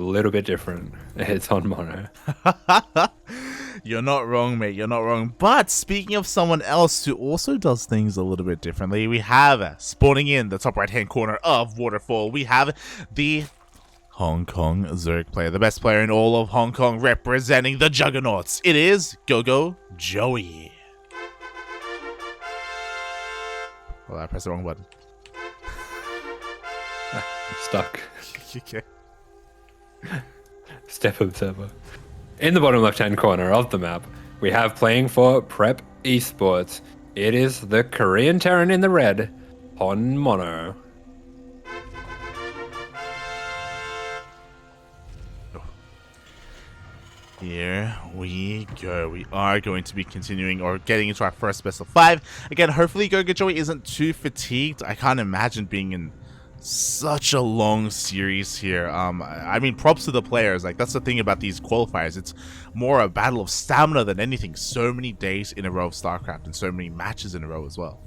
a little bit different. It's HonMonO. You're not wrong, mate. You're not wrong. But speaking of someone else who also does things a little bit differently, we have spawning in the top right-hand corner of Waterfall. We have the Hong Kong Zerg player, the best player in all of Hong Kong, representing the Juggernauts. It is GogojOey. Well, I pressed the wrong button. I'm stuck. Okay. Step observer. In the bottom left-hand corner of the map, we have playing for Prep Esports. It is the Korean Terran in the red, HonMonO. Here we go. We are going to be continuing or getting into our first best of 5. Again, hopefully GogojOey isn't too fatigued. I can't imagine being in such a long series here. I mean, props to the players. Like, that's the thing about these qualifiers. It's more a battle of stamina than anything. So many days in a row of StarCraft and so many matches in a row as well.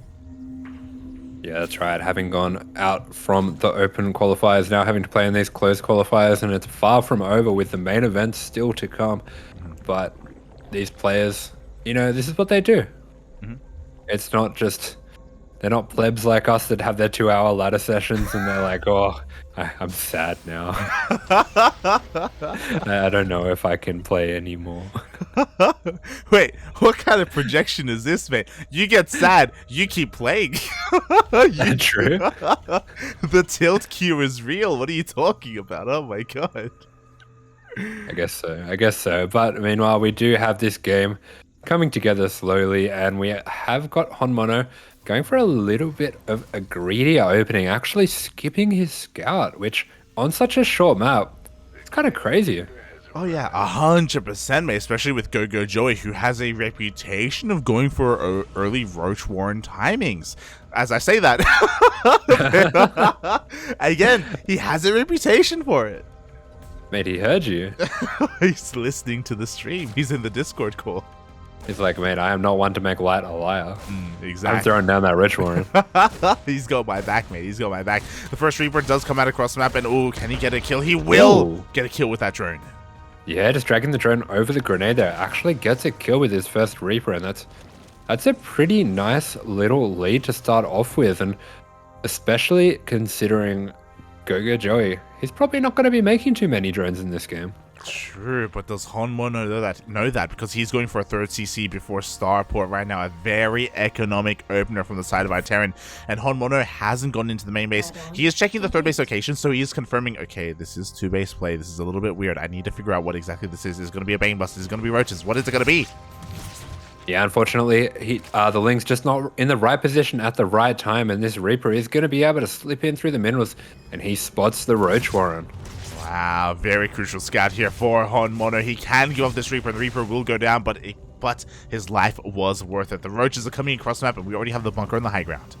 Yeah, that's right. Having gone out from the open qualifiers, now having to play in these closed qualifiers, and it's far from over with the main event still to come. But these players, you know, this is what they do. It's not just, they're not plebs like us that have their 2-hour ladder sessions and they're like, oh, I'm sad now. I don't know if I can play anymore. Wait, what kind of projection is this, mate? You get sad, you keep playing. True. The tilt queue is real. What are you talking about? Oh my god. I guess so. But meanwhile, we do have this game coming together slowly, and we have got HonMonO going for a little bit of a greedier opening, actually skipping his scout, which on such a short map, it's kind of crazy. Oh yeah, 100%, mate, especially with GogojOey, who has a reputation of going for early Roach Warren timings. As I say that, again, he has a reputation for it. Mate, he heard you. He's listening to the stream. He's in the Discord call. He's like, mate, I am not one to make light a liar. Exactly. I'm throwing down that Roach Warren. He's got my back, mate. He's got my back. The first Reaper does come out across the map, and oh, can he get a kill? He will get a kill with that drone. Yeah, just dragging the drone over the grenade there. Actually gets a kill with his first Reaper, and that's a pretty nice little lead to start off with, and especially considering GogojOey, he's probably not going to be making too many drones in this game. True, but does HonMonO know that? Because he's going for a third CC before Starport right now. A very economic opener from the side of our Terran. And HonMonO hasn't gone into the main base. He is checking the third base location, so he is confirming, okay, this is 2-base play. This is a little bit weird. I need to figure out what exactly this is. Is it going to be a Bane Bust? Is it going to be Roaches? What is it going to be? Yeah, unfortunately, the Link's just not in the right position at the right time, and this Reaper is going to be able to slip in through the minerals, and he spots the Roach Warren. Wow, very crucial scout here for HonMonO. He can give off this Reaper, and the Reaper will go down, but his life was worth it. The Roaches are coming across the map, and we already have the bunker on the high ground.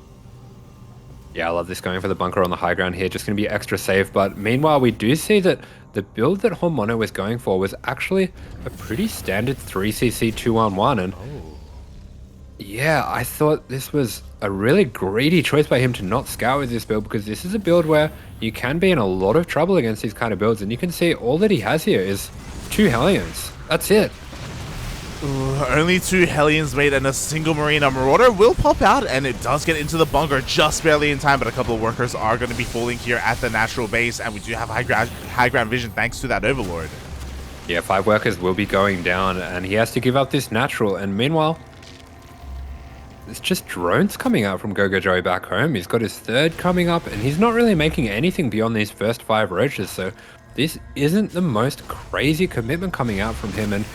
Yeah, I love this going for the bunker on the high ground here, just going to be extra safe. But meanwhile, we do see that the build that HonMonO was going for was actually a pretty standard 3cc 2-on-1, and yeah, I thought this was a really greedy choice by him to not scout with this build, because this is a build where you can be in a lot of trouble against these kind of builds, and you can see all that he has here is 2 Hellions. That's it. Only 2 Hellions made and a single Marine. A Marauder will pop out, and it does get into the bunker just barely in time, but a couple of workers are going to be falling here at the natural base, and we do have high ground vision thanks to that Overlord. Yeah, 5 workers will be going down, and he has to give up this natural, and meanwhile, it's just drones coming out from GogojOey back home. He's got his third coming up, and he's not really making anything beyond these first 5 Roaches, so this isn't the most crazy commitment coming out from him, and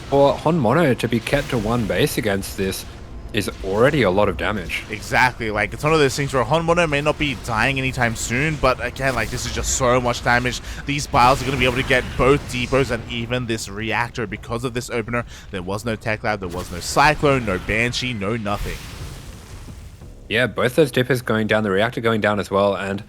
for HonMonO to be kept to 1 base against this is already a lot of damage. Exactly, like, it's one of those things where HonMonO may not be dying anytime soon, but again, like, this is just so much damage. These Biles are going to be able to get both depots and even this reactor because of this opener. There was no Tech Lab, there was no Cyclone, no Banshee, no nothing. Yeah, both those depots going down, the reactor going down as well, and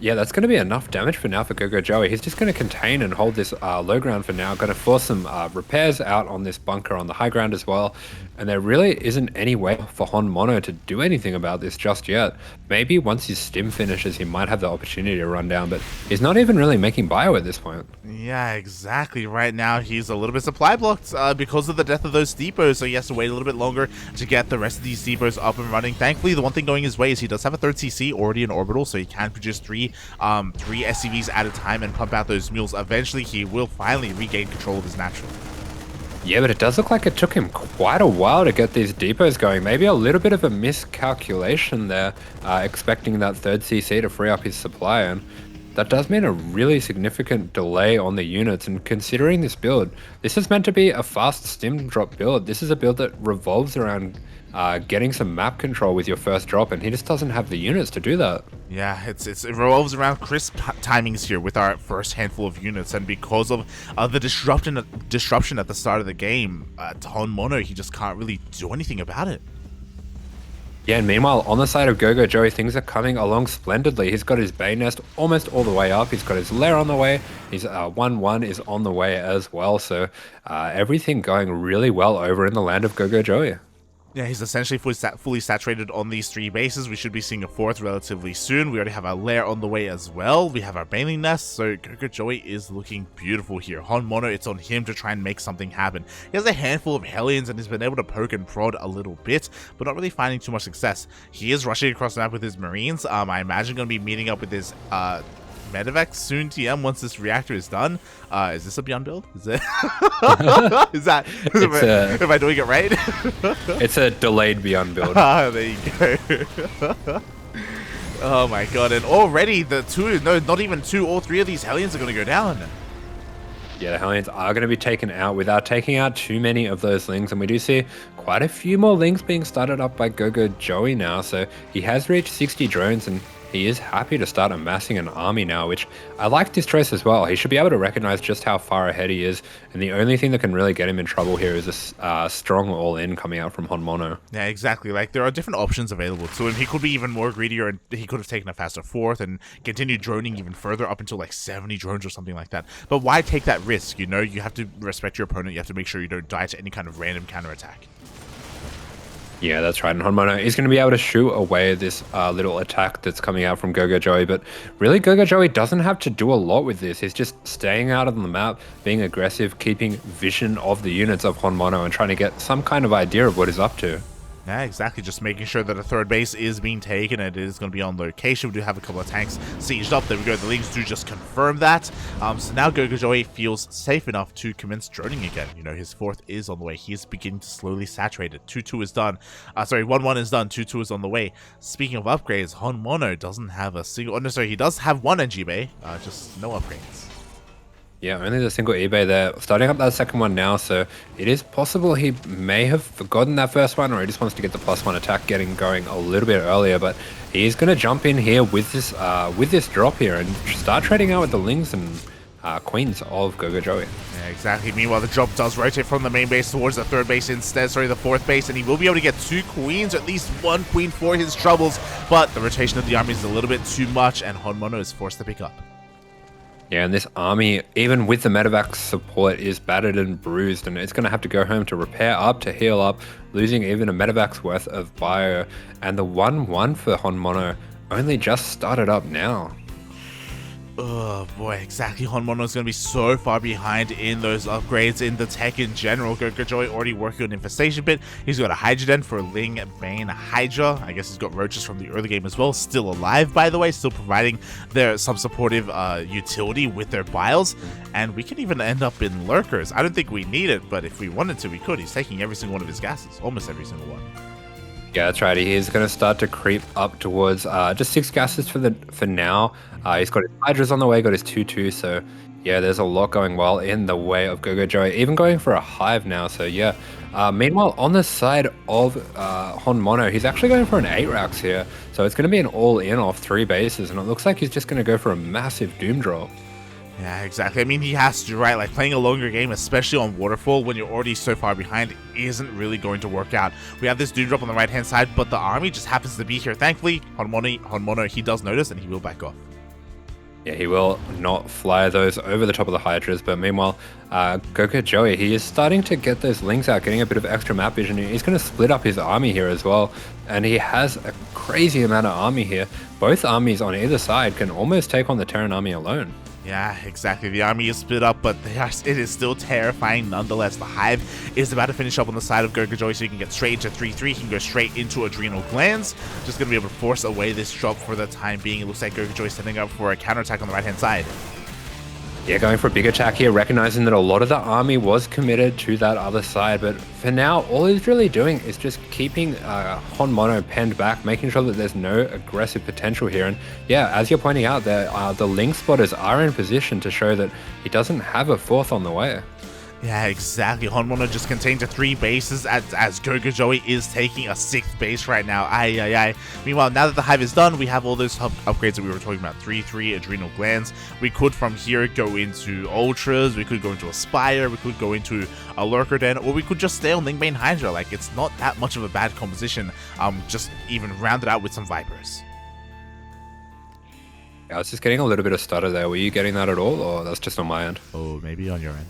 Yeah, that's going to be enough damage for now for GogojOey. He's just going to contain and hold this low ground for now. Going to force some repairs out on this bunker on the high ground as well. And there really isn't any way for HonMonO to do anything about this just yet. Maybe once his stim finishes, he might have the opportunity to run down, but he's not even really making bio at this point. Yeah, exactly. Right now, he's a little bit supply blocked because of the death of those depots, so he has to wait a little bit longer to get the rest of these depots up and running. Thankfully, the one thing going his way is he does have a third CC already in orbital, so he can produce three SCVs at a time and pump out those mules. Eventually, he will finally regain control of his natural. Yeah, but it does look like it took him quite a while to get these depots going. Maybe a little bit of a miscalculation there, expecting that third CC to free up his supply. And that does mean a really significant delay on the units. And considering this build, this is meant to be a fast stim drop build. This is a build that revolves around getting some map control with your first drop, and he just doesn't have the units to do that. Yeah, it revolves around crisp timings here with our first handful of units, and because of the disruption at the start of the game, HonMonO, he just can't really do anything about it. Yeah, and meanwhile, on the side of GogojOey, things are coming along splendidly. He's got his Bay Nest almost all the way up. He's got his lair on the way. His 1-1 is on the way as well. So everything going really well over in the land of GogojOey. Yeah, he's essentially fully saturated on these three bases. We should be seeing a fourth relatively soon. We already have our lair on the way as well. We have our Baneling Nest, so GogojOey is looking beautiful here. HonMonO, it's on him to try and make something happen. He has a handful of Hellions and he's been able to poke and prod a little bit, but not really finding too much success. He is rushing across the map with his Marines. I imagine going to be meeting up with his Medevac soon TM once this reactor is done. Is this a Beyond build? Is it? Is that? Am I doing it right? It's a delayed Beyond build. There you go. Oh my god, and already the two, no, not even two, all three of these Hellions are going to go down. Yeah, the Hellions are going to be taken out without taking out too many of those Lings, and we do see quite a few more Lings being started up by GogojOey now, so he has reached 60 drones, and he is happy to start amassing an army now, which I like this choice as well. He should be able to recognize just how far ahead he is, and the only thing that can really get him in trouble here is a strong all-in coming out from HonMonO. Yeah, exactly. Like, there are different options available to him. He could be even more greedier, and he could have taken a faster fourth and continued droning even further up until like 70 drones or something like that. But why take that risk? You know, you have to respect your opponent. You have to make sure you don't die to any kind of random counterattack. Yeah, that's right. And HonMonO is going to be able to shoot away this little attack that's coming out from GogojOey. But really, GogojOey doesn't have to do a lot with this. He's just staying out of the map, being aggressive, keeping vision of the units of HonMonO, and trying to get some kind of idea of what he's up to. Yeah, exactly. Just making sure that a third base is being taken and it is going to be on location. We do have a couple of tanks sieged up. There we go. The Lings do just confirm that. So now GogojOey feels safe enough to commence droning again. You know, his fourth is on the way. He is beginning to slowly saturate it. 2-2 is done. Sorry, 1-1 is done. 2-2 is on the way. Speaking of upgrades, HonMonO doesn't have a single... Oh, no, sorry. He does have one NG bay, just no upgrades. Yeah, only the single eBay there. Starting up that second one now, so it is possible he may have forgotten that first one, or he just wants to get the +1 attack getting going a little bit earlier. But he's going to jump in here with this drop here and start trading out with the Lings and Queens of GogojOey. Yeah, exactly. Meanwhile, the drop does rotate from the main base towards the third base instead, sorry, the fourth base, and he will be able to get 2 Queens, or at least 1 Queen for his troubles. But the rotation of the army is a little bit too much, and HonMonO is forced to pick up. Yeah, and this army, even with the medevac support, is battered and bruised, and it's going to have to go home to repair up, to heal up, losing even a medevac's worth of bio. And the 1-1 for HonMonO only just started up now. Oh boy, exactly. HonMonO is going to be so far behind in those upgrades in the tech in general. GogojOey already working on Infestation Pit. He's got a Hydra Den for Ling, Bane, Hydra. I guess he's got Roaches from the early game as well. Still alive, by the way. Still providing some supportive utility with their biles. And we can even end up in Lurkers. I don't think we need it, but if we wanted to, we could. He's taking every single one of his gases. Almost every single one. Yeah, that's right. He is going to start to creep up towards just 6 gases for now. He's got his Hydras on the way, got his 2-2. So, yeah, there's a lot going well in the way of GogojOey. Even going for a Hive now. So, yeah. Meanwhile, on the side of HonMonO, he's actually going for an 8 racks here. So, it's going to be an all-in off 3 bases. And it looks like he's just going to go for a massive Doom drop. Yeah, exactly. I mean, he has to, right? Like, playing a longer game, especially on Waterfall, when you're already so far behind, isn't really going to work out. We have this Doom drop on the right-hand side, but the army just happens to be here. Thankfully, HonMonO, he does notice, and he will back off. Yeah, he will not fly those over the top of the Hydras, but meanwhile, GogojOey, he is starting to get those links out, getting a bit of extra map vision. He's going to split up his army here as well, and he has a crazy amount of army here. Both armies on either side can almost take on the Terran army alone. Yeah, exactly. The army is split up, but it is still terrifying nonetheless. The Hive is about to finish up on the side of GogojOey, so he can get straight into 3-3. He can go straight into Adrenal Glands. Just going to be able to force away this drop for the time being. It looks like GogojOey is setting up for a counterattack on the right-hand side. Yeah, going for a big attack here, recognizing that a lot of the army was committed to that other side. But for now, all he's really doing is just keeping HonMonO penned back, making sure that there's no aggressive potential here. And yeah, as you're pointing out, the link spotters are in position to show that he doesn't have a fourth on the way. Yeah, exactly. HonMonO just contained to 3 bases as GogojOey is taking a 6th base right now. Aye. Meanwhile, now that the Hive is done, we have all those upgrades that we were talking about. 3-3 Adrenal Glands. We could from here go into Ultras, we could go into Aspire, we could go into a Lurker Den, or we could just stay on Lingbane Hydra. Like, it's not that much of a bad composition. Just even round it out with some Vipers. Yeah, I was just getting a little bit of stutter there. Were you getting that at all, or that's just on my end? Oh, maybe on your end.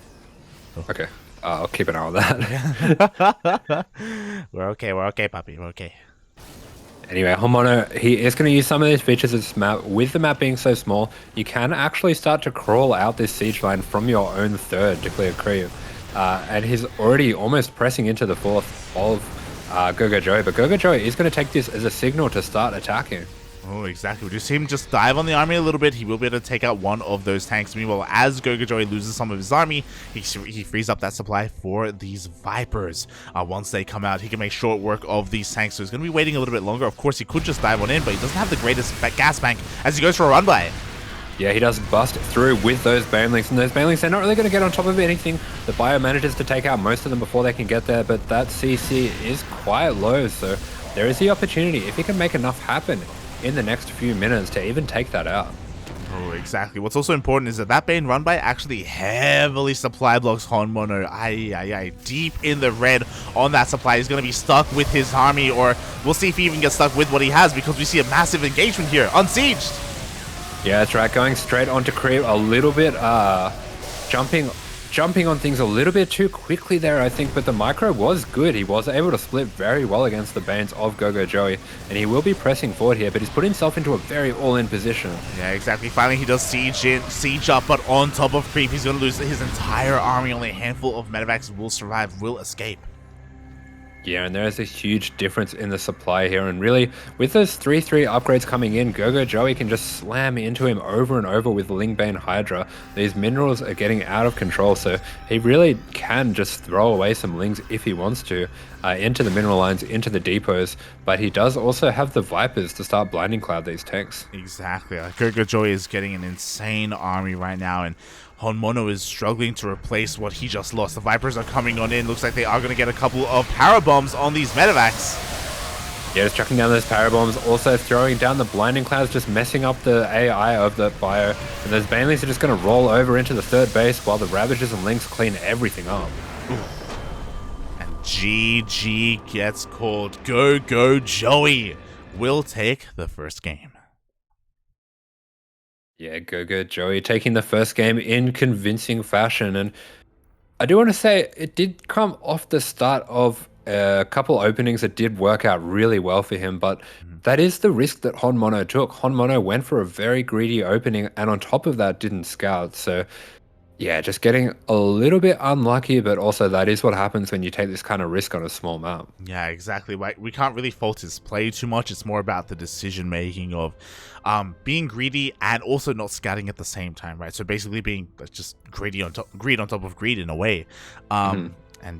Oh. Okay, I'll keep an eye on that. We're okay, puppy, we're okay. Anyway, HonMonO, he is going to use some of these features of this map. With the map being so small, you can actually start to crawl out this siege line from your own third to clear creep. And he's already almost pressing into the fourth of GogojOey, but GogojOey is going to take this as a signal to start attacking. Oh, exactly. We just see him just dive on the army a little bit. He will be able to take out one of those tanks. Meanwhile, as GogojOey loses some of his army, he frees up that supply for these Vipers. Once they come out, he can make short work of these tanks. So he's going to be waiting a little bit longer. Of course, he could just dive on in, but he doesn't have the greatest gas bank as he goes for a run by. Yeah, he does bust through with those Banelings, and those Banelings, they're not really going to get on top of anything. The Bio manages to take out most of them before they can get there, but that CC is quite low, so there is the opportunity, if he can make enough happen in the next few minutes, to even take that out. Oh, exactly. What's also important is that Bane run by actually heavily supply blocks HonMonO. Aye. Deep in the red on that supply. He's going to be stuck with his army, or we'll see if he even gets stuck with what he has, because we see a massive engagement here. Unsieged! Yeah, that's right. Going straight onto creep a little bit, jumping on things a little bit too quickly there, I think, but the micro was good. He was able to split very well against the Banes of GogojOey, and he will be pressing forward here, but he's put himself into a very all-in position. Yeah, exactly. Finally, he does siege up, but on top of creep, he's going to lose his entire army. Only a handful of medevacs will survive, will escape. Yeah, and there is a huge difference in the supply here, and really, with those 3-3 upgrades coming in, GogojOey can just slam into him over and over with Lingbane Hydra. These minerals are getting out of control, so he really can just throw away some lings if he wants to, into the mineral lines, into the depots, but he does also have the Vipers to start blinding cloud these tanks. Exactly. GogojOey is getting an insane army right now, and HonMonO is struggling to replace what he just lost. The Vipers are coming on in. Looks like they are going to get a couple of power bombs on these medevacs. Yeah, just chucking down those power bombs, also throwing down the blinding clouds, just messing up the AI of the bio. And those Banelings are just going to roll over into the third base while the Ravagers and Lynx clean everything up. And GG gets called. GogojOey will take the first game. Yeah, GogojOey taking the first game in convincing fashion. And I do want to say it did come off the start of a couple openings that did work out really well for him, but that is the risk that HonMonO took. HonMonO went for a very greedy opening, and on top of that didn't scout. So yeah, just getting a little bit unlucky, but also that is what happens when you take this kind of risk on a small map. Yeah, exactly. Like, we can't really fault his play too much. It's more about the decision making of being greedy and also not scouting at the same time, right? So basically being just greed on top of greed in a way. And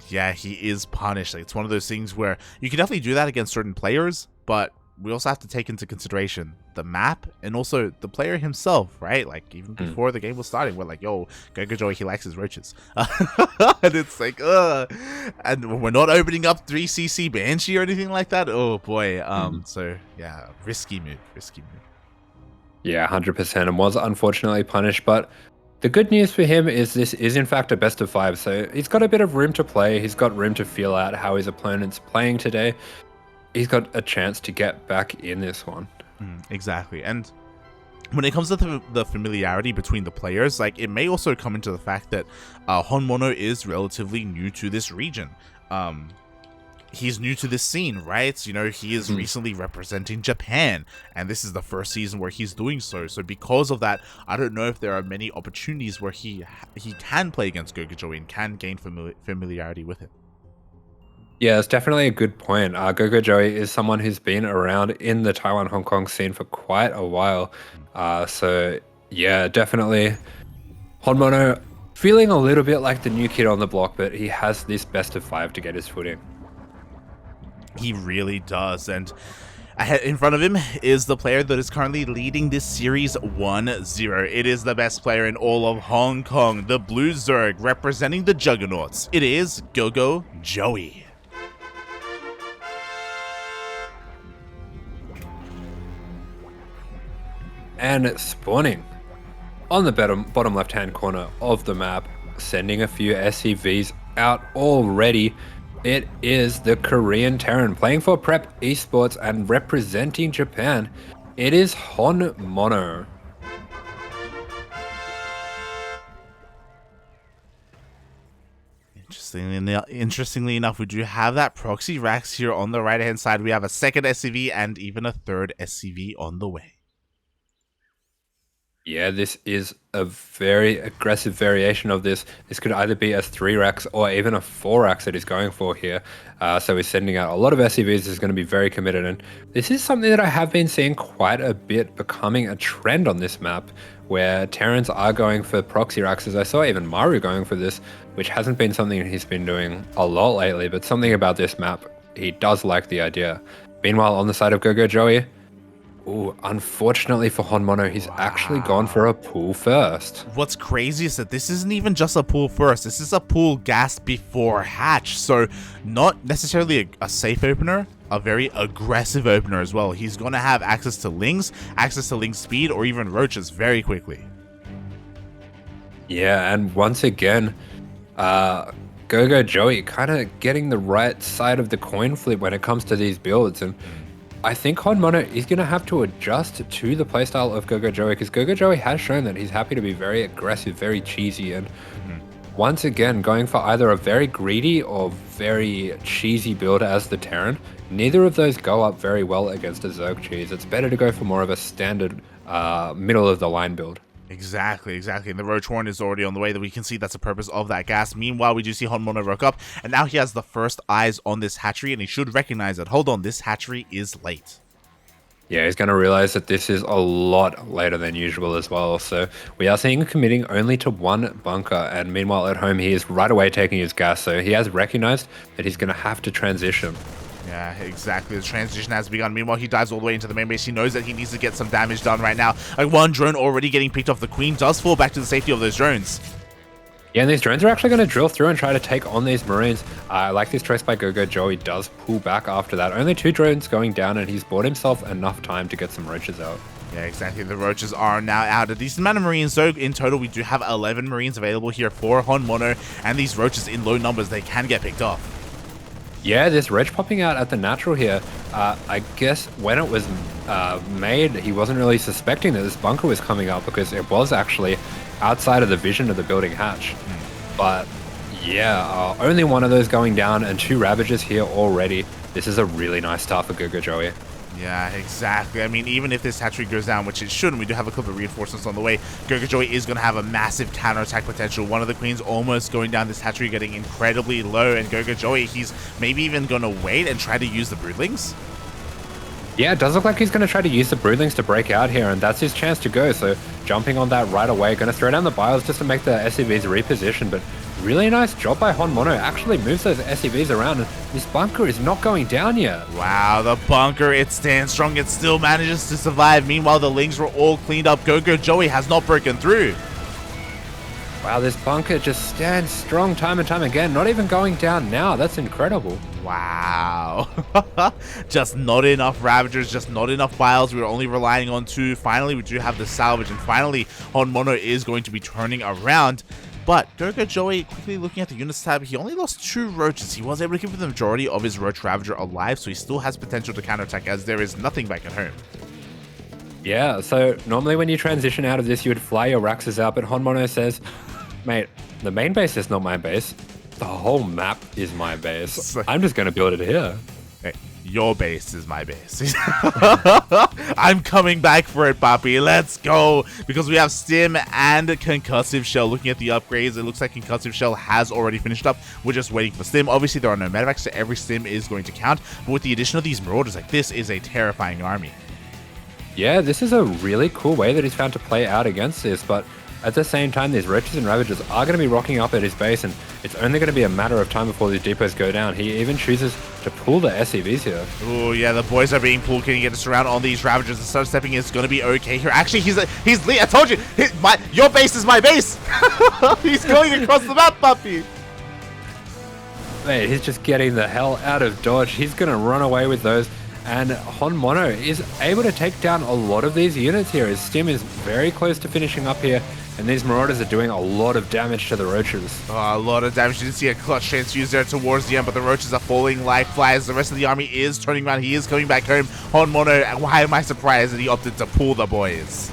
yeah, he is punished. Like, it's one of those things where you can definitely do that against certain players, but we also have to take into consideration the map and also the player himself, right? Like, even before the game was starting, we're like, yo, GogojOey, he likes his roaches. And it's like, and we're not opening up 3cc Banshee or anything like that. Oh boy. So yeah, risky move. Yeah, 100%, and was unfortunately punished, but the good news for him is this is in fact a best of 5, so he's got a bit of room to play. He's got room to feel out how his opponent's playing today. He's got a chance to get back in this one. Exactly. And when it comes to the familiarity between the players, like, it may also come into the fact that HonMonO is relatively new to this region. He's new to this scene, right? You know, he is recently representing Japan, and this is the first season where he's doing so. So because of that, I don't know if there are many opportunities where he can play against GogojOey and can gain familiarity with it. Yeah, it's definitely a good point. GogojOey is someone who's been around in the Taiwan Hong Kong scene for quite a while. So yeah, definitely HonMonO feeling a little bit like the new kid on the block, but he has this best of 5 to get his footing. He really does, and ahead in front of him is the player that is currently leading this series 1-0. It is the best player in all of Hong Kong, the Blue Zerg, representing the Juggernauts. It is GogojOey. And spawning on the bottom left-hand corner of the map, sending a few SCVs out already. It is the Korean Terran playing for Prep Esports and representing Japan. It is HonMonO. Interestingly enough, we do have that proxy racks here on the right-hand side. We have a second SCV and even a third SCV on the way. Yeah, this is a very aggressive variation of this. This could either be a 3 racks or even a 4 racks that he's going for here. So he's sending out a lot of SCVs. He's going to be very committed. And this is something that I have been seeing quite a bit becoming a trend on this map, where Terrans are going for proxy racks, as I saw even Maru going for this, which hasn't been something he's been doing a lot lately, but something about this map, he does like the idea. Meanwhile, on the side of GogojOey, ooh, unfortunately for HonMonO, he's actually gone for a pool first. What's crazy is that this isn't even just a pool first. This is a pool gas before hatch. So not necessarily a safe opener, a very aggressive opener as well. He's going to have access to Lings speed, or even roaches very quickly. Yeah, and once again, GogojOey kind of getting the right side of the coin flip when it comes to these builds. And I think HonMonO is going to have to adjust to the playstyle of GogojOey, because GogojOey has shown that he's happy to be very aggressive, very cheesy, and once again going for either a very greedy or very cheesy build as the Terran. Neither of those go up very well against a Zerg cheese. It's better to go for more of a standard middle of the line build. Exactly. And the Roach Horn is already on the way. That we can see that's the purpose of that gas. Meanwhile, we do see HonMonO rock up, and now he has the first eyes on this hatchery, and he should recognize that, hold on, this hatchery is late. Yeah, he's going to realize that this is a lot later than usual as well. So we are seeing him committing only to 1 bunker, and meanwhile at home he is right away taking his gas. So he has recognized that he's going to have to transition. Yeah, exactly. The transition has begun. Meanwhile, he dives all the way into the main base. He knows that he needs to get some damage done right now. Like, 1 drone already getting picked off. The Queen does fall back to the safety of those drones. Yeah, and these drones are actually going to drill through and try to take on these Marines. I like this choice by GogojOey. Does pull back after that. Only 2 drones going down, and he's bought himself enough time to get some roaches out. Yeah, exactly. The roaches are now out. A decent amount of Marines, so in total we do have 11 Marines available here for HonMonO, and these roaches in low numbers, they can get picked off. Yeah, this Reg popping out at the natural here. I guess when it was made, he wasn't really suspecting that this bunker was coming up, because it was actually outside of the vision of the building hatch. But yeah, only 1 of those going down and 2 Ravagers here already. This is a really nice start for GogojOey. Yeah, exactly. I mean, even if this hatchery goes down, which it shouldn't, we do have a couple of reinforcements on the way. GogojOey is going to have a massive counterattack potential. One of the Queens almost going down this hatchery, getting incredibly low, and GogojOey, he's maybe even going to wait and try to use the Broodlings. Yeah, it does look like he's going to try to use the Broodlings to break out here, and that's his chance to go. So jumping on that right away, going to throw down the Biles just to make the SCVs reposition, but really nice job by HonMonO. Actually moves those SCVs around, and this bunker is not going down yet. Wow, the bunker, it stands strong. It still manages to survive. Meanwhile, the Lings were all cleaned up. GogojOey has not broken through. Wow, this bunker just stands strong time and time again. Not even going down now. That's incredible. Wow. Just not enough Ravagers, just not enough Biles. We were only relying on 2. Finally, we do have the salvage, and finally, HonMonO is going to be turning around. But GogojOey, quickly looking at the units tab, he only lost 2 roaches. He was able to keep the majority of his Roach Ravager alive, so he still has potential to counterattack, as there is nothing back at home. Yeah, so normally when you transition out of this, you would fly your Raxes out, but HonMonO says, mate, the main base is not my base. The whole map is my base. I'm just going to build it here. Hey, your base is my base. I'm coming back for it, Papi. Let's go. Because we have Stim and Concussive Shell. Looking at the upgrades, it looks like Concussive Shell has already finished up. We're just waiting for Stim. Obviously, there are no medevacs, so every Stim is going to count. But with the addition of these Marauders, like, this is a terrifying army. Yeah, this is a really cool way that he's found to play out against this, but at the same time, these Roaches and Ravagers are going to be rocking up at his base, and it's only going to be a matter of time before these depots go down. He even chooses to pull the SCVs here. Oh yeah, the boys are being pulled. Can you get a surround on these Ravagers? The sidestepping is going to be okay here. Actually, he's I told you, your base is my base. He's going across the map, puppy. Mate, he's just getting the hell out of dodge. He's going to run away with those. And HonMonO is able to take down a lot of these units here. His Stim is very close to finishing up here, and these Marauders are doing a lot of damage to the Roaches. Oh, a lot of damage. You didn't see a clutch transfuse there towards the end, but the Roaches are falling like flies. The rest of the army is turning around. He is coming back home. HonMonO, why am I surprised that he opted to pull the boys?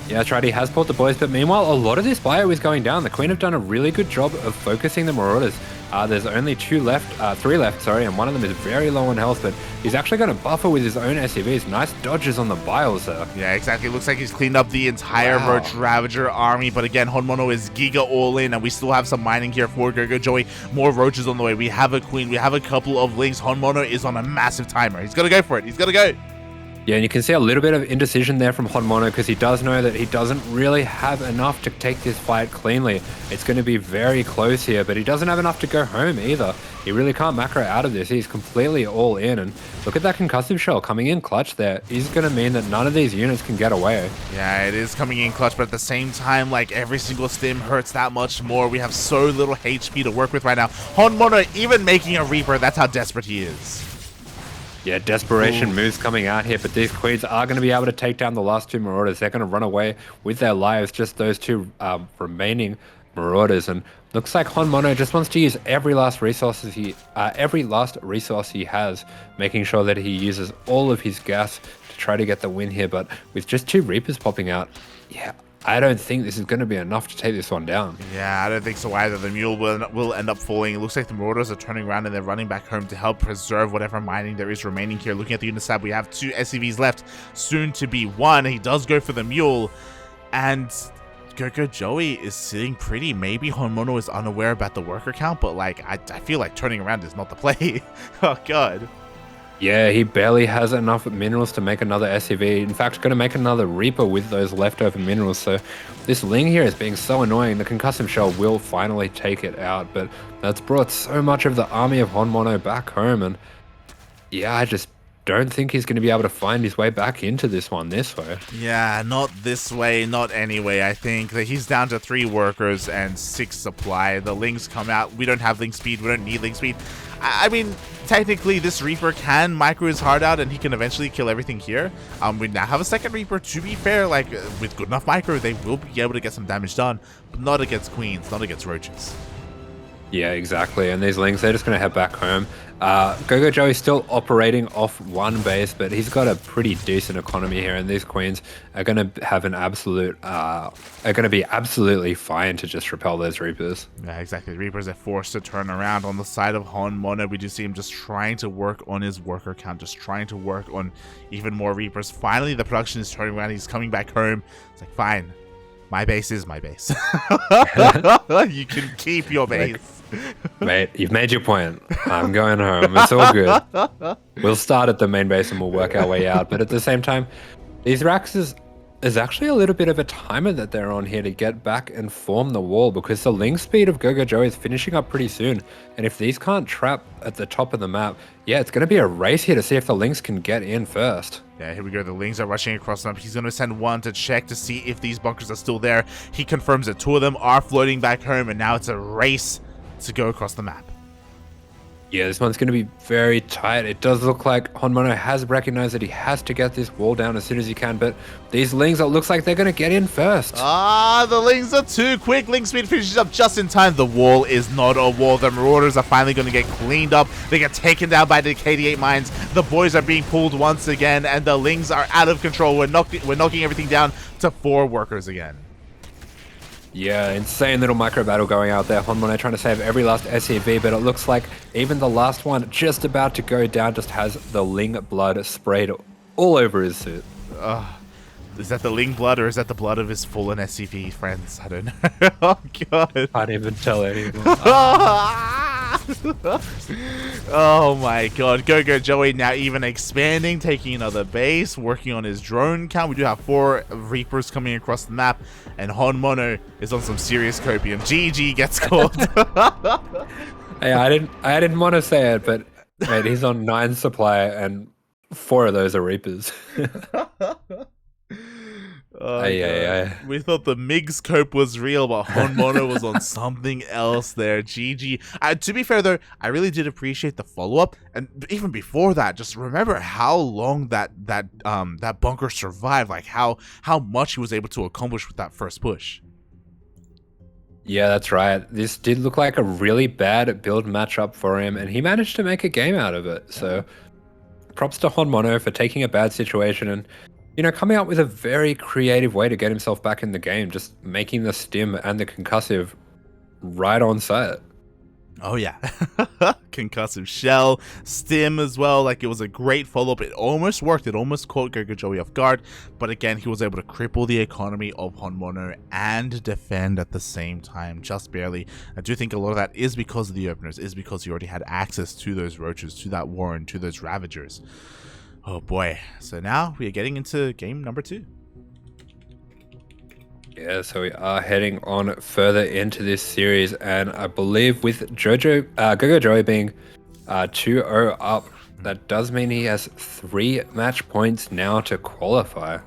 Yeah, that's right. He has pulled the boys, but meanwhile, a lot of this bio is going down. The Queen have done a really good job of focusing the Marauders. There's only three left, and one of them is very low on health, but he's actually going to buffer with his own SCVs. Nice dodges on the bios there. Yeah, exactly. It looks like he's cleaned up the entire Roach Ravager army, but again, HonMonO is giga all in, and we still have some mining here for GogojOey. More Roaches on the way. We have a Queen. We have a couple of Lings. HonMonO is on a massive timer. He's going to go for it. He's going to go. Yeah, and you can see a little bit of indecision there from HonMonO because he does know that he doesn't really have enough to take this fight cleanly. It's going to be very close here, but he doesn't have enough to go home either. He really can't macro out of this. He's completely all in, and look at that Concussive Shell coming in clutch there. He's going to mean that none of these units can get away. Yeah, it is coming in clutch, but at the same time, like, every single Stim hurts that much more. We have so little HP to work with right now. HonMonO even making a Reaper, that's how desperate he is. Yeah, desperation moves coming out here, but these Queens are going to be able to take down the last two Marauders. They're going to run away with their lives, just those two remaining Marauders. And looks like HonMonO just wants to use every last resource he has, making sure that he uses all of his gas to try to get the win here. But with just two Reapers popping out, yeah, I don't think this is going to be enough to take this one down. Yeah, I don't think so either. The Mule will end up falling. It looks like the Marauders are turning around and they're running back home to help preserve whatever mining there is remaining here. Looking at the unit tab, we have 2 SCVs left, soon to be 1. He does go for the Mule, and GogojOey is sitting pretty. Maybe HonMonO is unaware about the worker count, but like I feel like turning around is not the play. Oh god. Yeah, he barely has enough minerals to make another SCV. In fact, going to make another Reaper with those leftover minerals. So this Ling here is being so annoying. The Concussive Shell will finally take it out, but that's brought so much of the army of HonMonO back home. And yeah, I just don't think he's going to be able to find his way back into this one this way. Yeah, not this way, not anyway. I think that he's down to 3 workers and 6 supply. The Lings come out. We don't have Ling speed. We don't need Ling speed. I mean, technically, this Reaper can micro his heart out and he can eventually kill everything here. We now have a second Reaper. To be fair, like, with good enough micro, they will be able to get some damage done, but not against Queens, not against Roaches. Yeah, exactly. And these Lings, they're just going to head back home. GogojOey is still operating off one base, but he's got a pretty decent economy here, and these Queens are going to have an absolute, are going to be absolutely fine to just repel those Reapers. Yeah, exactly. The Reapers are forced to turn around. On the side of HonMonO, we do see him just trying to work on his worker count, just trying to work on even more Reapers. Finally, the production is turning around. He's coming back home. It's like, fine. My base is my base. You can keep your base. Mate, you've made your point. I'm going home. It's all good. We'll start at the main base and we'll work our way out. But at the same time, these Raxes is actually a little bit of a timer that they're on here to get back and form the wall, because the Ling speed of GogojOey is finishing up pretty soon. And if these can't trap at the top of the map, yeah, it's going to be a race here to see if the Lings can get in first. Yeah, here we go. The Lings are rushing across them. He's going to send one to check to see if these bunkers are still there. He confirms that 2 of them are floating back home, and now it's a race to go across the map. Yeah, this one's going to be very tight. It does look like HonMonO has recognized that he has to get this wall down as soon as he can, but these Lings, it looks like they're going to get in first. Ah, the Lings are too quick. Ling Speed finishes up just in time. The wall is not a wall. The Marauders are finally going to get cleaned up. They get taken down by the KD8 mines. The boys are being pulled once again, and the Lings are out of control. We're knocking everything down to 4 workers again. Yeah, insane little micro battle going out there. HonMonO trying to save every last SCV, but it looks like even the last one just about to go down just has the Ling blood sprayed all over his suit. Is that the Ling blood or is that the blood of his fallen SCV friends? I don't know. Oh, God. Can't even tell anymore. Oh, my God. GogojOey now even expanding, taking another base, working on his drone count. We do have 4 Reapers coming across the map, and HonMonO is on some serious copium. GG gets caught. Hey, I didn't want to say it, but mate, he's on 9 supply, and 4 of those are Reapers. We thought the MiG's cope was real, but HonMonO was on something else there. GG. To be fair, though, I really did appreciate the follow-up, and even before that, just remember how long that bunker survived, like how much he was able to accomplish with that first push. Yeah, that's right. This did look like a really bad build matchup for him, and he managed to make a game out of it. So props to HonMonO for taking a bad situation and, you know, coming up with a very creative way to get himself back in the game, just making the stim and the concussive right on site. Oh, yeah. Concussive shell, stim as well. Like, it was a great follow-up. It almost worked. It almost caught GogojOey off guard. But again, he was able to cripple the economy of HonMonO and defend at the same time, just barely. I do think a lot of that is because of the openers, is because he already had access to those roaches, to that warren, to those ravagers. Oh boy. So now we are getting into game number 2. Yeah, so we are heading on further into this series, and I believe with GogojOey being 2-0 up, that does mean he has 3 match points now to qualify.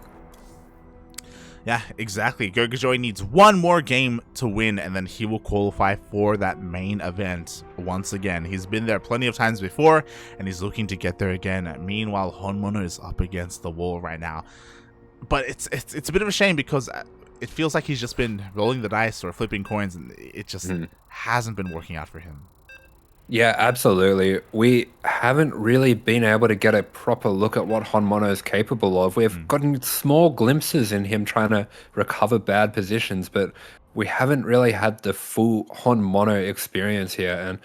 Yeah, exactly. GogojOey needs 1 more game to win, and then he will qualify for that main event once again. He's been there plenty of times before, and he's looking to get there again. Meanwhile, HonMonO is up against the wall right now. But it's a bit of a shame because it feels like he's just been rolling the dice or flipping coins, and it just hasn't been working out for him. Yeah, absolutely. We haven't really been able to get a proper look at what HonMonO is capable of. We've gotten small glimpses in him trying to recover bad positions, but we haven't really had the full HonMonO experience here. And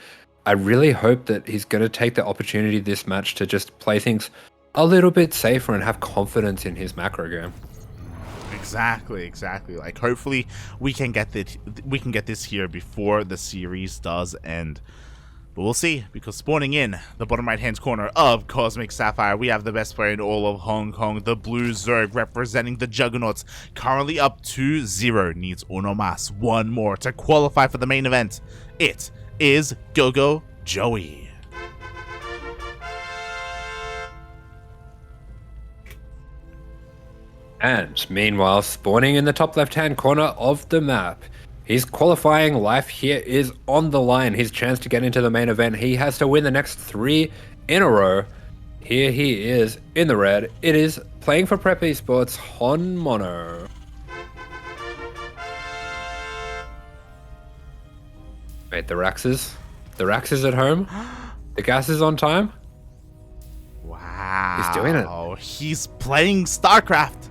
I really hope that he's going to take the opportunity this match to just play things a little bit safer and have confidence in his macro game. Exactly. Like, hopefully we can get this here before the series does end. But we'll see, because spawning in the bottom right-hand corner of Cosmic Sapphire, we have the best player in all of Hong Kong, the Blue Zerg, representing the Juggernauts, currently up 2-0, needs uno más, 1 more to qualify for the main event. It is GogojOey. And meanwhile, spawning in the top left-hand corner of the map, his qualifying life here is on the line. His chance to get into the main event. He has to win the next 3 in a row. Here he is in the red. It is playing for Prep Esports, HonMonO. Wait, the Raxes? The Rax is at home? The gas is on time? Wow. He's doing it. He's playing StarCraft.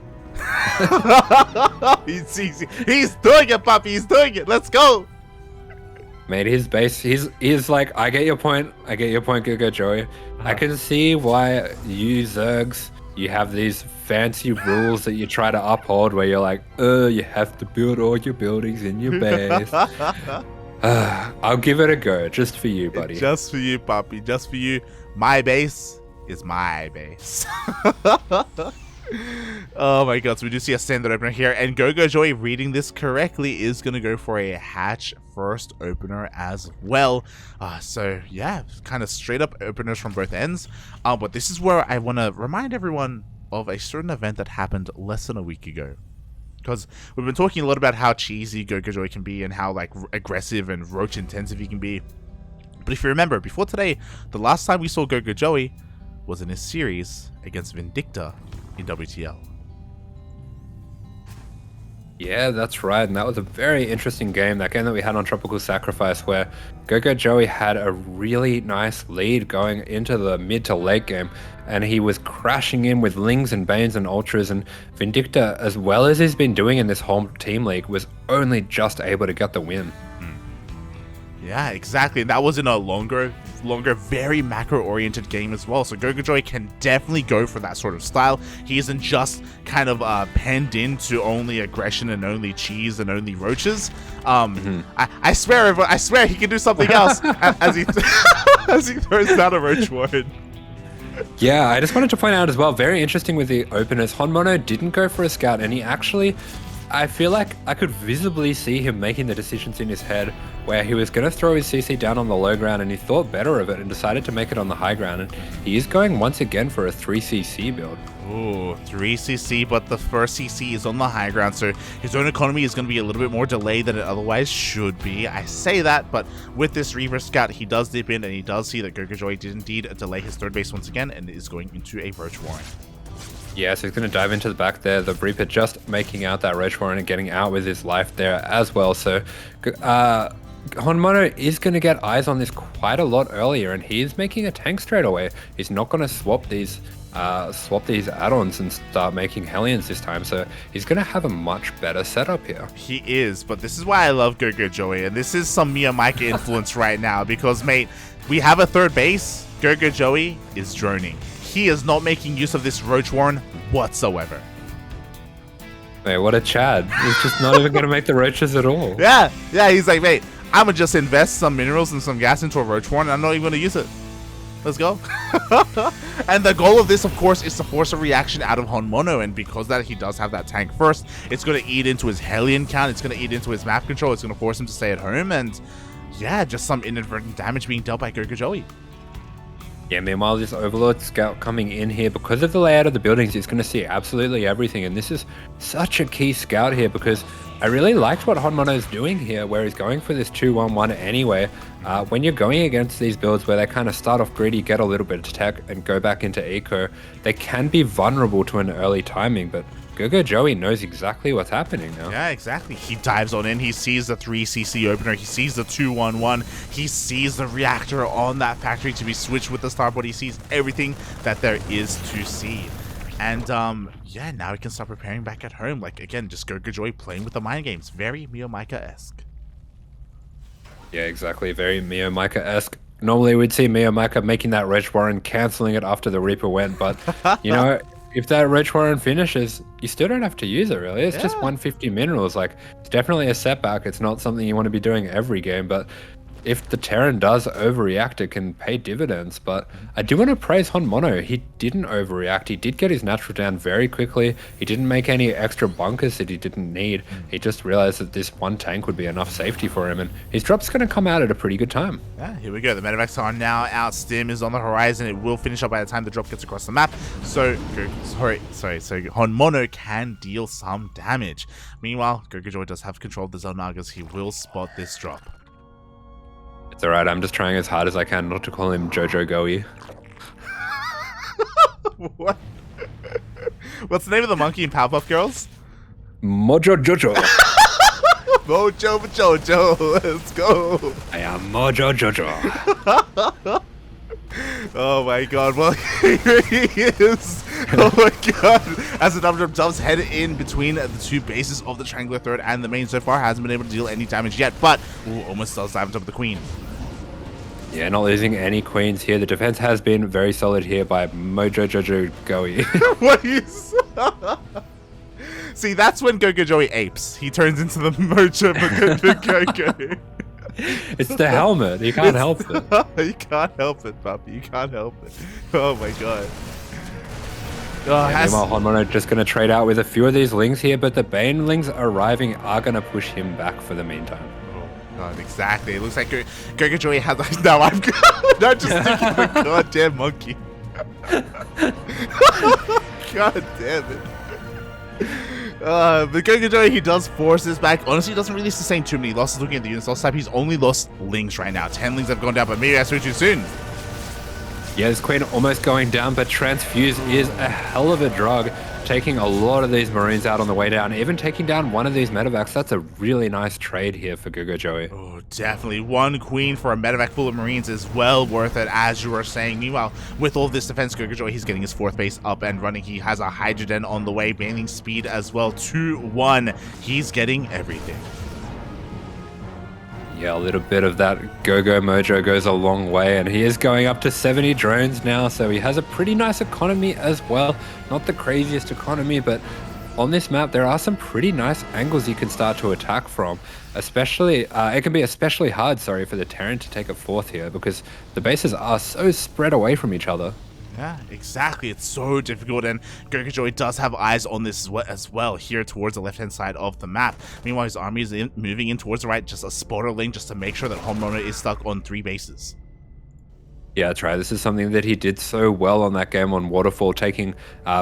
he's doing it, puppy. He's doing it. Let's go. Made his base. He's like, I get your point. GogojOey. I can see why you Zergs, you have these fancy rules that you try to uphold where you're like, you have to build all your buildings in your base. I'll give it a go, just for you, buddy. Just for you, puppy. Just for you. My base is my base. Oh my god, so we do see a standard opener here, and GogojOey, reading this correctly, is going to go for a hatch first opener as well. So yeah, kind of straight up openers from both ends. But this is where I want to remind everyone of a certain event that happened less than a week ago. Because we've been talking a lot about how cheesy GogojOey can be and how like aggressive and roach intensive he can be. But if you remember, before today, the last time we saw GogojOey was in his series against Vindicta in WTL. Yeah, that's right. And that was a very interesting game. That game that we had on Tropical Sacrifice, where GogojOey had a really nice lead going into the mid to late game. And he was crashing in with Lings and Banes and Ultras. And Vindicta, as well as he's been doing in this whole team league, was only just able to get the win. Yeah, exactly. And that was in a longer, very macro-oriented game as well. So GogojOey can definitely go for that sort of style. He isn't just kind of penned into only aggression and only cheese and only roaches. I swear he can do something else as he as he throws down a roach warren. Yeah, I just wanted to point out as well, very interesting with the openers, HonMonO didn't go for a scout, and he actually, I feel like I could visibly see him making the decisions in his head where he was going to throw his CC down on the low ground, and he thought better of it and decided to make it on the high ground. And he is going once again for a 3cc build. Ooh, 3cc, but the first CC is on the high ground, so his own economy is going to be a little bit more delayed than it otherwise should be. I say that, but with this Reaver Scout, he does dip in and he does see that GogojOey did indeed delay his third base once again and is going into a Roach Warren. Yeah, so he's going to dive into the back there. The Reaper just making out that Roach Warren and getting out with his life there as well. So HonMonO is going to get eyes on this quite a lot earlier, and he is making a tank straight away. He's not going to swap these add-ons and start making Hellions this time, so he's going to have a much better setup here. He is, but this is why I love GogojOey, and this is some Miyamika influence right now, because, mate, we have a third base. GogojOey is droning. He is not making use of this Roach Warren whatsoever. Mate, what a Chad. He's just not even going to make the roaches at all. Yeah, he's like, mate, I'm going to just invest some minerals and some gas into a Roach Warren, and I'm not even going to use it. Let's go. And the goal of this, of course, is to force a reaction out of HonMonO, and because that he does have that tank first, it's going to eat into his Hellion count, it's going to eat into his map control, it's going to force him to stay at home, and yeah, just some inadvertent damage being dealt by GogojOey. Yeah, meanwhile, this Overlord Scout coming in here, because of the layout of the buildings, it's going to see absolutely everything. And this is such a key scout here, because I really liked what HonMonO is doing here, where he's going for this 2-1-1 anyway. When you're going against these builds where they kind of start off greedy, get a little bit of tech, and go back into eco, they can be vulnerable to an early timing, but GogojOey knows exactly what's happening now. Yeah, exactly. He dives on in. He sees the 3cc opener. He sees the 2-1-1. He sees the reactor on that factory to be switched with the starboard. He sees everything that there is to see. And yeah, now he can start preparing back at home. Like, again, just GogojOey playing with the mind games. Very Miyamika-esque. Yeah, exactly. Very Miyamika-esque. Normally we'd see Miyamika making that Roach Warren, cancelling it after the Reaper went, but, you know, if that Roach Warren finishes, you still don't have to use it, really. It's just 150 minerals. Like, it's definitely a setback. It's not something you want to be doing every game, but if the Terran does overreact, it can pay dividends. But I do want to praise HonMonO. He didn't overreact. He did get his natural down very quickly. He didn't make any extra bunkers that he didn't need. He just realized that this one tank would be enough safety for him, and his drop's going to come out at a pretty good time. Yeah, here we go. The medevacs are now out. Stim is on the horizon. It will finish up by the time the drop gets across the map. So, so HonMonO can deal some damage. Meanwhile, GogojOey does have control of the Zelnagas. He will spot this drop. It's alright, I'm just trying as hard as I can not to call him GogojOey. What? What's the name of the monkey in Powerpuff Girls? Mojo Jojo. Mojo Jojo, let's go. I am Mojo Jojo. Oh my god, well, here he is. Oh my god. As the double jump does head in between the two bases of the triangular third and the main, so far hasn't been able to deal any damage yet, but almost does dive on top of the queen. Yeah, not losing any queens here. The defense has been very solid here by Mojo Jojo Goey. What is... See, that's when GogojOey apes. He turns into the Mojo Jojo. It's the helmet. You can't help it. You can't help it, puppy. You can't help it. Oh my god. Meanwhile, HonMonO just going to trade out with a few of these Lings here, but the Banelings arriving are going to push him back for the meantime. God, exactly. It looks like GogojOey has... No, I'm not just thinking the goddamn monkey. God damn it. But GogojOey, he does force this back. Honestly, he doesn't really sustain too many losses looking at the units lost type. He's only lost Lings right now. 10 Lings have gone down, but maybe that's too soon. Yeah, this Queen almost going down, but Transfuse is a hell of a drug, taking a lot of these Marines out on the way down, even taking down one of these medevacs. That's a really nice trade here for GogojOey. Oh, definitely. One Queen for a medevac full of Marines is well worth it, as you were saying. Meanwhile, with all this defense, GogojOey, he's getting his 4th base up and running. He has a Hydrogen on the way, bailing speed as well. 2-1. He's getting everything. Yeah, a little bit of that Gogo mojo goes a long way, and he is going up to 70 drones now, so he has a pretty nice economy as well. Not the craziest economy, but on this map there are some pretty nice angles you can start to attack from. Especially, it can be especially hard, for the Terran to take a 4th here, because the bases are so spread away from each other. Yeah, exactly. It's so difficult, and GogojOey does have eyes on this as well, here towards the left-hand side of the map. Meanwhile, his army is moving in towards the right, just a spotter link just to make sure that HonMonO is stuck on 3 bases. Yeah, that's right. This is something that he did so well on that game on Waterfall, taking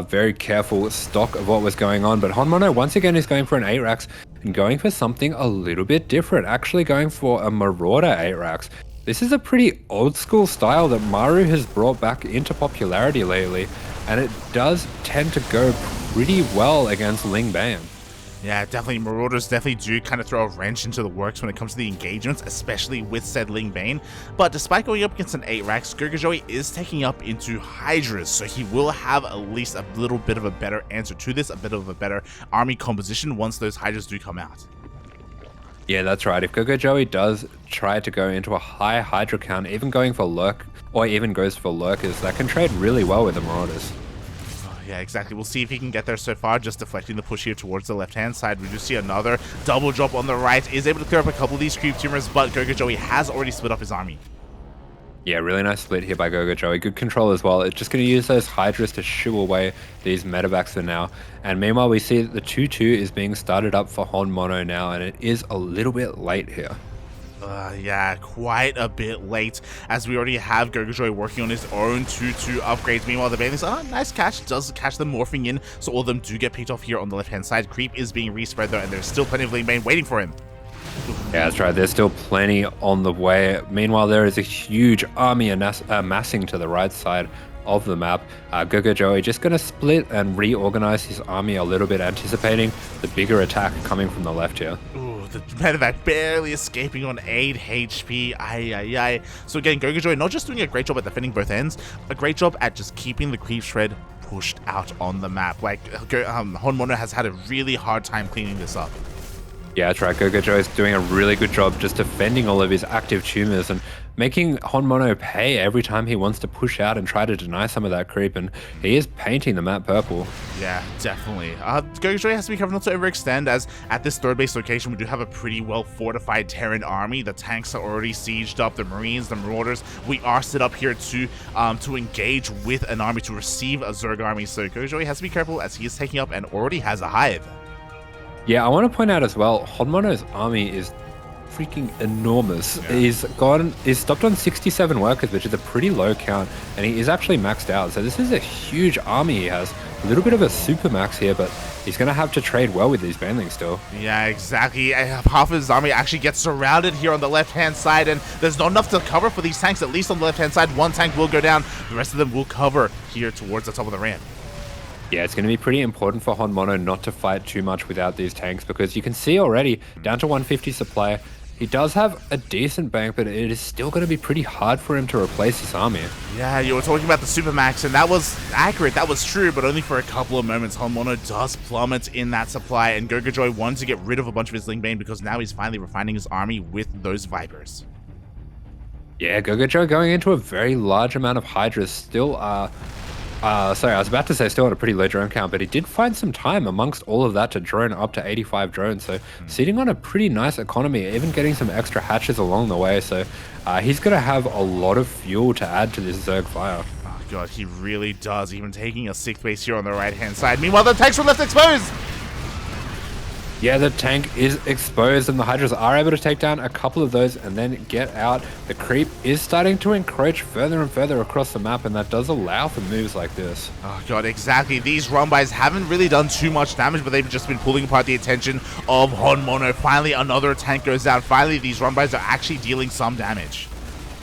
very careful stock of what was going on. But HonMonO, once again, is going for an 8-Rax and going for something a little bit different, actually going for a Marauder 8-Rax. This is a pretty old school style that Maru has brought back into popularity lately, and it does tend to go pretty well against Ling Bane. Yeah, definitely. Marauders definitely do kind of throw a wrench into the works when it comes to the engagements, especially with said Ling Bane. But despite going up against an 8-Rax, GogojOey is taking up into Hydras, so he will have at least a little bit of a better answer to this, a bit of a better army composition once those Hydras do come out. Yeah, that's right. If GogojOey does try to go into a high Hydra count, even going for Lurk, or even goes for Lurkers, that can trade really well with the Marauders. Yeah, exactly. We'll see if he can get there so far, just deflecting the push here towards the left-hand side. We do see another double drop on the right, is able to clear up a couple of these creep tumors, but GogojOey has already split up his army. Yeah, really nice split here by GogojOey. Good control as well. It's just going to use those Hydras to shoo away these medevacs for now. And meanwhile, we see that the 2-2 is being started up for HonMonO now, and it is a little bit late here. Yeah, quite a bit late, as we already have GogojOey working on his own 2-2 upgrades. Meanwhile, the Bailey's, nice catch, does catch them morphing in, so all of them do get picked off here on the left-hand side. Creep is being respread though, and there's still plenty of Ling Bane waiting for him. Yeah, that's right. There's still plenty on the way. Meanwhile, there is a huge army amassing to the right side of the map. GogojOey just going to split and reorganize his army a little bit, anticipating the bigger attack coming from the left here. The medevac barely escaping on 8 HP. Ay. So again, GogojOey not just doing a great job at defending both ends, a great job at just keeping the creep shred pushed out on the map. Like, HonMonO has had a really hard time cleaning this up. Yeah, that's right. GogojOey is doing a really good job just defending all of his active tumors and making HonMonO pay every time he wants to push out and try to deny some of that creep, and he is painting the map purple. Yeah, definitely. GogojOey has to be careful not to overextend, as at this 3rd base location, we do have a pretty well fortified Terran army. The tanks are already sieged up, the Marines, the Marauders. We are set up here to engage with an army, to receive a Zerg army, so GogojOey has to be careful as he is taking up and already has a hive. Yeah, I want to point out as well, HonMonO's army is freaking enormous. Yeah. He's stopped on 67 workers, which is a pretty low count, and he is actually maxed out. So this is a huge army he has. A little bit of a super max here, but he's going to have to trade well with these banelings still. Yeah, exactly. Half of his army actually gets surrounded here on the left-hand side, and there's not enough to cover for these tanks, at least on the left-hand side. One tank will go down. The rest of them will cover here towards the top of the ramp. Yeah, it's going to be pretty important for HonMonO not to fight too much without these tanks, because you can see already down to 150 supply. He does have a decent bank, but it is still going to be pretty hard for him to replace his army. Yeah, you were talking about the Supermax, and that was accurate. That was true, but only for a couple of moments. HonMonO does plummet in that supply, and GogojOey wanted to get rid of a bunch of his Ling Bane because now he's finally refining his army with those Vipers. Yeah, GogojOey going into a very large amount of Hydras still sorry, I was about to say still at a pretty low drone count, but he did find some time amongst all of that to drone up to 85 drones. So sitting on a pretty nice economy, even getting some extra hatches along the way. So he's going to have a lot of fuel to add to this Zerg fire. Oh god, he really does, even taking a 6th base here on the right-hand side. Meanwhile, the tanks were left exposed! Yeah, the tank is exposed and the Hydras are able to take down a couple of those and then get out. The creep is starting to encroach further and further across the map, and that does allow for moves like this. Oh god, exactly. These run-bys haven't really done too much damage, but they've just been pulling apart the attention of HonMonO. Finally, another tank goes down. Finally, these run-bys are actually dealing some damage.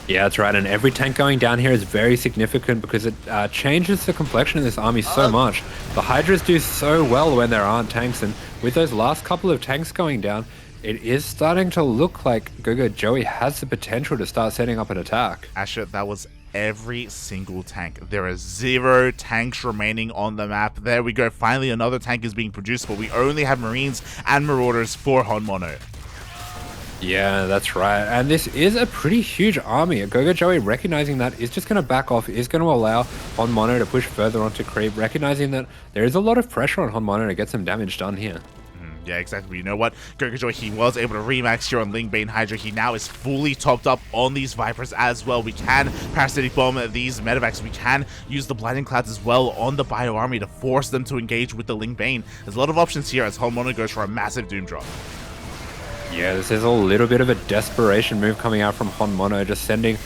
Yeah, that's right, and every tank going down here is very significant because it changes the complexion of this army so much. The Hydras do so well when there aren't tanks, and with those last couple of tanks going down, it is starting to look like GogojOey has the potential to start setting up an attack. Asher, that was every single tank. There are 0 tanks remaining on the map. There we go. Finally, another tank is being produced, but we only have Marines and Marauders for HonMonO. Yeah, that's right. And this is a pretty huge army. GogojOey recognizing that is just going to back off, is going to allow HonMonO to push further onto creep, recognizing that there is a lot of pressure on HonMonO to get some damage done here. Yeah, exactly. But you know what? GogojOey, he was able to remax here on Lingbane Hydra. He now is fully topped up on these Vipers as well. We can Parasitic Bomb these Medevacs. We can use the Blinding Clouds as well on the Bio Army to force them to engage with the Lingbane. There's a lot of options here as HonMonO goes for a massive Doom Drop. Yeah, this is a little bit of a desperation move coming out from HonMonO, just sending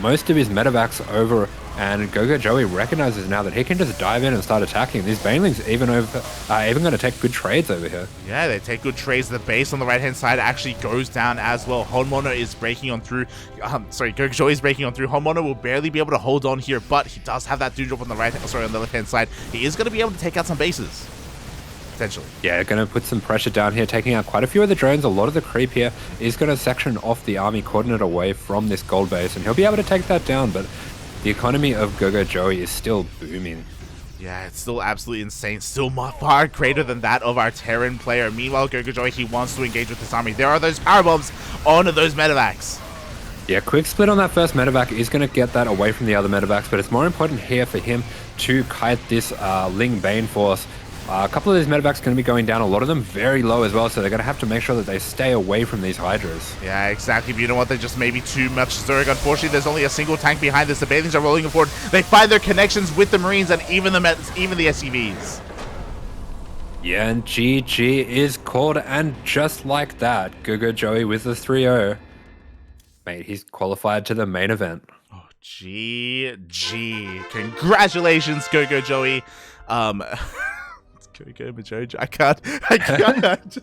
most of his medevacs over, and GogojOey recognizes now that he can just dive in and start attacking. These Banelings even going to take good trades over here. Yeah, they take good trades. The base on the right-hand side actually goes down as well. HonMonO is breaking on through. GogojOey is breaking on through. HonMonO will barely be able to hold on here, but he does have that Doom Drop on the on the left-hand side. He is going to be able to take out some bases. Potentially. Yeah, going to put some pressure down here, taking out quite a few of the drones. A lot of the creep here is going to section off the army, cordon it away from this gold base, and he'll be able to take that down, but the economy of GogojOey is still booming. Yeah, it's still absolutely insane. Still far greater than that of our Terran player. Meanwhile, GogojOey, he wants to engage with this army. There are those power bombs on those medevacs. Yeah, quick split on that first medevac is going to get that away from the other medevacs, but it's more important here for him to kite this Ling Bane force. A couple of these medevacs are going to be going down, a lot of them very low as well, so they're going to have to make sure that they stay away from these Hydras. Yeah, exactly, but you know what, they're just maybe too much Zerg. Unfortunately, there's only a single tank behind this. The Banelings are rolling forward. They find their connections with the Marines and even the SCVs. Yeah, and GG is called, and just like that, GogojOey with the 3-0. Mate, he's qualified to the main event. Oh, GG. Congratulations, GogojOey. GogojOey. I can't.